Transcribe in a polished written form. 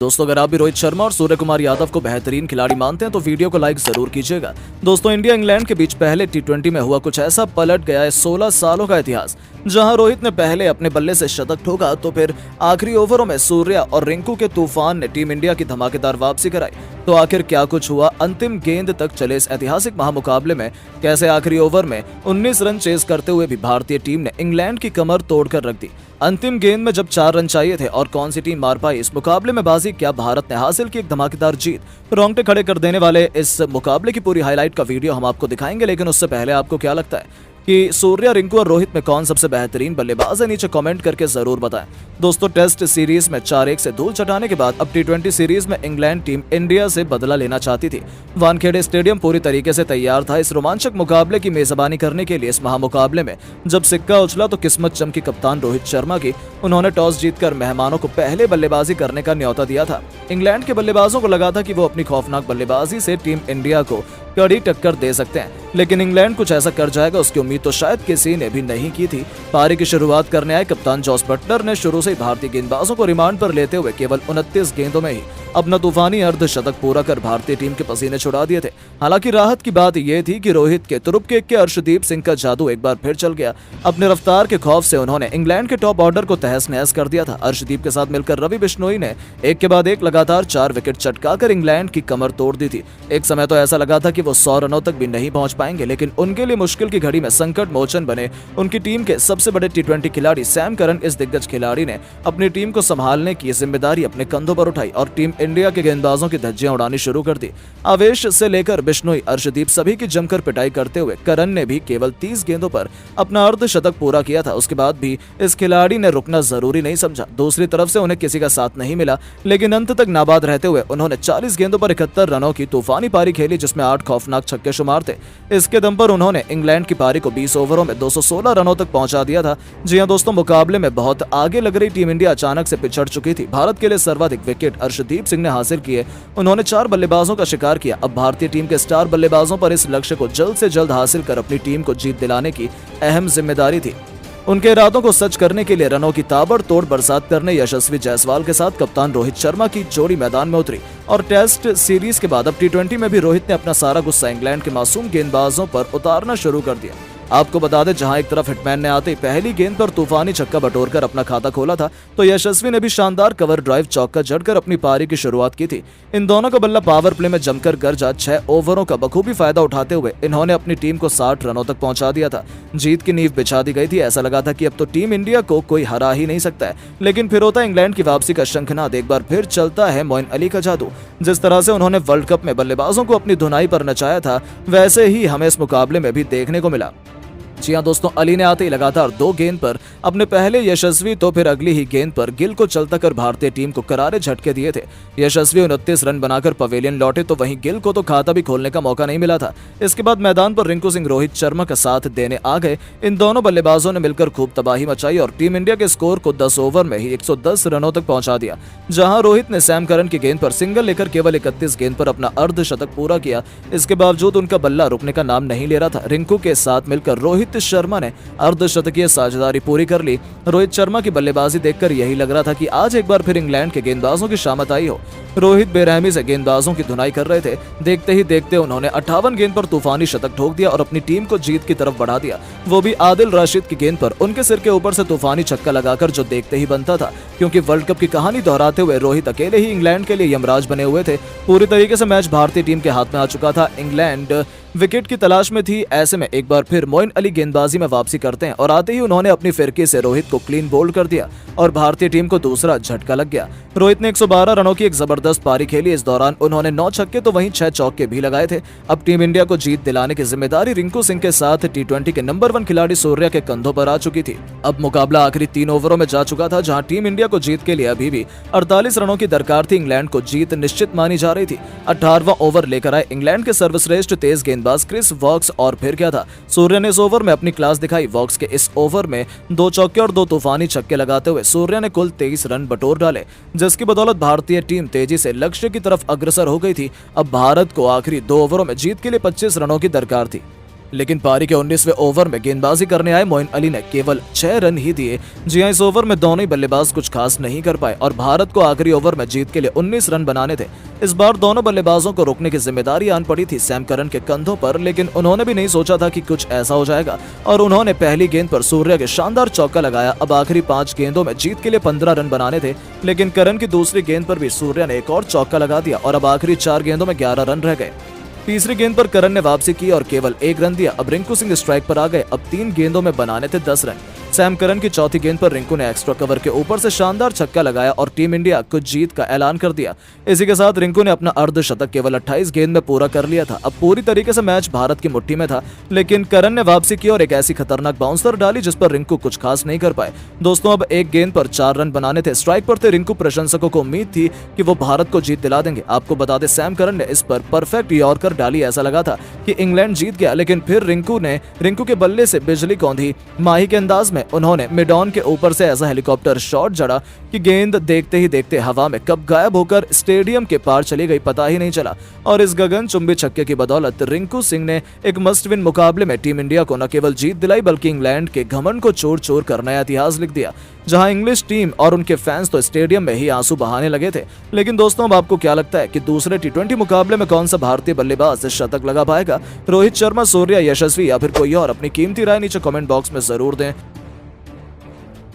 दोस्तों, अगर आप भी रोहित शर्मा और सूर्य कुमार यादव को बेहतरीन खिलाड़ी मानते हैं तो वीडियो को लाइक जरूर कीजिएगा। दोस्तों, इंडिया इंग्लैंड के बीच पहले टी20 में हुआ कुछ ऐसा, पलट गया है 16 सालों का इतिहास। जहां रोहित ने पहले अपने बल्ले से शतक ठोका तो फिर आखिरी ओवरों में सूर्या और रिंकू के तूफान ने टीम इंडिया की धमाकेदार वापसी कराई। तो आखिर क्या कुछ हुआ अंतिम गेंद तक चले इस ऐतिहासिक महामुकाबले में? कैसे आखिरी ओवर में 19 रन चेस करते हुए भी भारतीय टीम ने इंग्लैंड की कमर तोड़कर रख दी? अंतिम गेंद में जब 4 रन चाहिए थे और कौन सी टीम मार पाई इस मुकाबले में बाजी? क्या भारत ने हासिल की एक धमाकेदार जीत? रोंगटे खड़े कर देने वाले इस मुकाबले की पूरी हाईलाइट का वीडियो हम आपको दिखाएंगे, लेकिन उससे पहले आपको क्या लगता है कि सूर्या, रिंकू और रोहित में कौन सबसे बेहतरीन बल्लेबाज है? नीचे कमेंट करके जरूर बताएं। दोस्तों, टेस्ट सीरीज में 4-1 से धूल चटाने के बाद अब टी20 सीरीज में इंग्लैंड टीम इंडिया से बदला लेना चाहती थी। वानखेड़े स्टेडियम पूरी तरीके से तैयार था इस रोमांचक मुकाबले की मेजबानी करने के लिए। इस महामुकाबले में जब सिक्का उछला तो किस्मत चमकी कप्तान रोहित शर्मा की। उन्होंने टॉस जीतकर मेहमानों को पहले बल्लेबाजी करने का न्योता दिया था। इंग्लैंड के बल्लेबाजों को लगा था कि वो अपनी खौफनाक बल्लेबाजी से टीम इंडिया को कड़ी टक्कर दे सकते हैं, लेकिन इंग्लैंड कुछ ऐसा कर जाएगा उसकी उम्मीद तो शायद किसी ने भी नहीं की थी। पारी की शुरुआत करने आए कप्तान जॉस बटलर ने शुरू से ही भारतीय गेंदबाजों को रिमांड पर लेते हुए केवल 29 गेंदों में ही अपना तूफानी अर्धशतक पूरा कर भारतीय टीम के पसीने छुड़ा दिए थे। हालांकि राहत की बात यह थी कि रोहित के तुरुप किक के अर्शदीप सिंह का जादू एक बार फिर चल गया। अपने रफ्तार के खौफ से उन्होंने इंग्लैंड के टॉप ऑर्डर को तहस नहस कर दिया था। अर्शदीप के साथ मिलकर रवि बिश्नोई ने एक के बाद एक लगातार 4 विकेट चटकाकर इंग्लैंड की कमर तोड़ दी थी। एक समय तो ऐसा लगा था कि वो 100 रनों तक भी नहीं पहुंच पाएंगे, लेकिन उनके लिए मुश्किल की घड़ी में संकट मोचन बने उनकी टीम के सबसे बड़े टी20 खिलाड़ी सैम करन। इस दिग्गज खिलाड़ी ने अपनी टीम को संभालने की जिम्मेदारी अपने कंधों पर उठाई और टीम इंडिया के गेंदबाजों की धज्जियां उड़ानी शुरू कर दी। आवेश से लेकर बिश्नोई, अर्शदीप सभी की जमकर पिटाई करते हुए करन ने भी केवल 30 गेंदों पर अपना अर्धशतक पूरा किया था। उसके बाद भी इस खिलाड़ी ने रुकना जरूरी नहीं समझा। दूसरी तरफ से उन्हें किसी का साथ नहीं मिला, लेकिन अंत तक नाबाद रहते हुए उन्होंने 40 गेंदों पर 71 रनों की तूफानी पारी खेली, जिसमें 8 खौफनाक छक्के शुमार थे। इसके दम पर उन्होंने इंग्लैंड की पारी को 20 ओवरों में 216 रनों तक पहुंचा दिया था। जी हां दोस्तों, मुकाबले में बहुत आगे लग रही टीम इंडिया अचानक से पिछड़ चुकी थी। भारत के लिए सर्वाधिक विकेट अर्शदीप सिंह ने हासिल किए। उन्होंने 4 बल्लेबाजों का शिकार किया। अब भारतीय टीम के स्टार बल्लेबाजों पर इस लक्ष्य को जल्द से जल्द हासिल कर अपनी टीम को जीत दिलाने की अहम जिम्मेदारी थी। उनके इरादों को सच करने के लिए रनों की ताबड़तोड़ बरसात करने यशस्वी जायसवाल के साथ कप्तान रोहित शर्मा की जोड़ी मैदान में उतरी। और टेस्ट सीरीज के बाद अब टी20 में भी रोहित ने अपना सारा गुस्सा इंग्लैंड के मासूम गेंदबाजों पर उतारना शुरू कर दिया। आपको बता दें, जहां एक तरफ हिटमैन ने आते ही पहली गेंद पर तूफानी छक्का बटोरकर अपना खाता खोला था, तो यशस्वी ने भी शानदार कवर ड्राइव चौका जड़कर अपनी पारी की शुरुआत की थी। इन दोनों का बल्ला पावर प्ले में जमकर गरजा। 6 ओवरों का बखूबी फायदा उठाते हुए इन्होंने अपनी टीम को 60 रनों तक पहुंचा दिया था। जीत की नींव बिछा दी गई थी। ऐसा लगा था कि अब तो टीम इंडिया को कोई हरा ही नहीं सकता है, लेकिन फिर होता इंग्लैंड की वापसी का शंखनाद। एक बार फिर चलता है मोइन अली का जादू। जिस तरह से उन्होंने वर्ल्ड कप में बल्लेबाजों को अपनी धुनाई पर नचाया था, वैसे ही हमें इस मुकाबले में भी देखने को मिला। जी हां दोस्तों, अली ने आते ही लगातार 2 गेंद पर अपने पहले यशस्वी तो फिर अगली ही गेंद पर गिल को चलता कर भारतीय टीम को करारे झटके दिए थे। यशस्वी 29 रन बनाकर पवेलियन लौटे, तो वहीं गिल को तो खाता भी खोलने का मौका नहीं मिला था। इसके बाद मैदान पर रिंकू सिंह रोहित शर्मा का साथ देने आ गए। इन दोनों बल्लेबाजों ने मिलकर खूब तबाही मचाई और टीम इंडिया के स्कोर को 10 ओवर में ही 110 रनों तक पहुंचा दिया। जहां रोहित ने सैम करन की गेंद पर सिंगल लेकर केवल 31 गेंद पर अपना अर्धशतक पूरा किया। इसके बावजूद उनका बल्ला रुकने का नाम नहीं ले रहा था। रिंकू के साथ मिलकर रोहित शर्मा ने अर्धशतकीय साझेदारी पूरी कर ली। रोहित शर्मा की बल्लेबाजी देखकर यही लग रहा था कि आज एक बार फिर इंग्लैंड के गेंदबाजों की शामत आई हो। रोहित बेरहमी से गेंदबाजों की धुनाई कर रहे थे। देखते ही देखते उन्होंने 58 गेंद पर तूफानी शतक ठोक दिया और अपनी टीम को जीत की तरफ बढ़ा दिया, वो भी आदिल राशिद की गेंद पर। उनके सिर के ऊपर से तूफानी छक्का लगाकर, जो देखते ही बनता था, क्योंकि वर्ल्ड कप की कहानी दोहराते हुए रोहित अकेले ही इंग्लैंड के लिए यमराज बने हुए थे। पूरी तरीके से मैच भारतीय टीम के हाथ में आ चुका था। इंग्लैंड विकेट की तलाश में थी। ऐसे में एक बार फिर मोइन अली गेंदबाजी में वापसी करते हैं और आते ही उन्होंने अपनी फिरकी से रोहित को क्लीन बोल्ड कर दिया और भारतीय टीम को दूसरा झटका लग गया। रोहित ने 112 रनों की एक जबरदस्त पारी खेली। इस दौरान उन्होंने 9 छक्के तो वहीं 6 चौके भी लगाए थे। अब टीम इंडिया को जीत दिलाने की जिम्मेदारी रिंकू सिंह के साथ टी20 के नंबर 1 खिलाड़ी सूर्या के कंधों पर आ चुकी थी। अब मुकाबला आखिरी 3 ओवरों में जा चुका था, जहां टीम इंडिया को जीत के लिए अभी भी 48 रनों की दरकार थी। इंग्लैंड को जीत निश्चित मानी जा रही थी। 18वां ओवर लेकर आए इंग्लैंड के सर्वश्रेष्ठ तेज गेंदबाज क्रिस वॉक्स, और फिर क्या था, सूर्य ने इस ओवर में अपनी क्लास दिखाई। वॉक्स के इस ओवर में 2 चौके और 2 तूफानी छक्के लगाते हुए सूर्य ने कुल 23 रन बटोर डाले, जिसकी बदौलत भारतीय टीम तेजी से लक्ष्य की तरफ अग्रसर हो गई थी। अब भारत को आखिरी 2 ओवरों में जीत के लिए 25 रनों की दरकार थी। लेकिन पारी के 19वें ओवर में गेंदबाजी करने आए मोइन अली ने केवल 6 रन ही दिए। जी हां, इस ओवर में दोनों ही बल्लेबाज कुछ खास नहीं कर पाए और भारत को आखिरी ओवर में जीत के लिए 19 रन बनाने थे। इस बार दोनों बल्लेबाजों को रोकने की जिम्मेदारी आन पड़ी थी सैम करन के कंधों पर, लेकिन उन्होंने भी नहीं सोचा था कि कुछ ऐसा हो जाएगा और उन्होंने पहली गेंद पर सूर्या के शानदार चौका लगाया। अब आखिरी 5 गेंदों में जीत के लिए 15 रन बनाने थे, लेकिन करन की दूसरी गेंद पर भी सूर्या ने एक और चौका लगा दिया और अब आखिरी 4 गेंदों में 11 रन रह गए। तीसरी गेंद पर करन ने वापसी की और केवल 1 रन दिया। अब रिंकू सिंह स्ट्राइक पर आ गए। अब 3 गेंदों में बनाने थे 10 रन। सैम करन की चौथी गेंद पर रिंकू ने एक्स्ट्रा कवर के ऊपर से शानदार छक्का लगाया और टीम इंडिया को जीत का ऐलान कर दिया। इसी के साथ रिंकू ने अपना अर्धशतक केवल 28 गेंद में पूरा कर लिया था। अब पूरी तरीके से मैच भारत की मुट्ठी में था, लेकिन करन ने वापसी की और एक ऐसी खतरनाक बाउंसर डाली जिस पर रिंकू कुछ खास नहीं कर पाए। दोस्तों, अब 1 गेंद पर 4 रन बनाने थे। स्ट्राइक पर थे रिंकू। प्रशंसकों को उम्मीद थी कि वो भारत को जीत दिला देंगे। आपको बता दें, सैम करन ने इस पर परफेक्ट यॉर्कर डाली। ऐसा लगा था कि इंग्लैंड जीत गया, लेकिन फिर रिंकू के बल्ले से बिजली कौंधी। माही के अंदाज में उन्होंने मिड ऑन के ऊपर से ऐसा हेलीकॉप्टर शॉट जड़ा कि गेंद देखते ही देखते हवा में कब गायब होकर स्टेडियम के पार चली गई पता ही नहीं चला। और इस गगनचुंबी छक्के की बदौलत रिंकू सिंह ने एक मस्ट विन मुकाबले में टीम इंडिया को न केवल जीत दिलाई बल्कि इंग्लैंड के घमंड को चोर चोर कर नया इतिहास लिख दिया। जहां इंग्लिश टीम और उनके फैंस तो स्टेडियम में ही आंसू बहाने लगे थे। लेकिन दोस्तों, अब आपको क्या लगता है कि दूसरे T20 मुकाबले में कौन सा भारतीय बल्लेबाज शतक लगा पाएगा? रोहित शर्मा, सूर्या, यशस्वी या फिर कोई और? अपनी कीमती राय नीचे कमेंट बॉक्स में जरूर दें।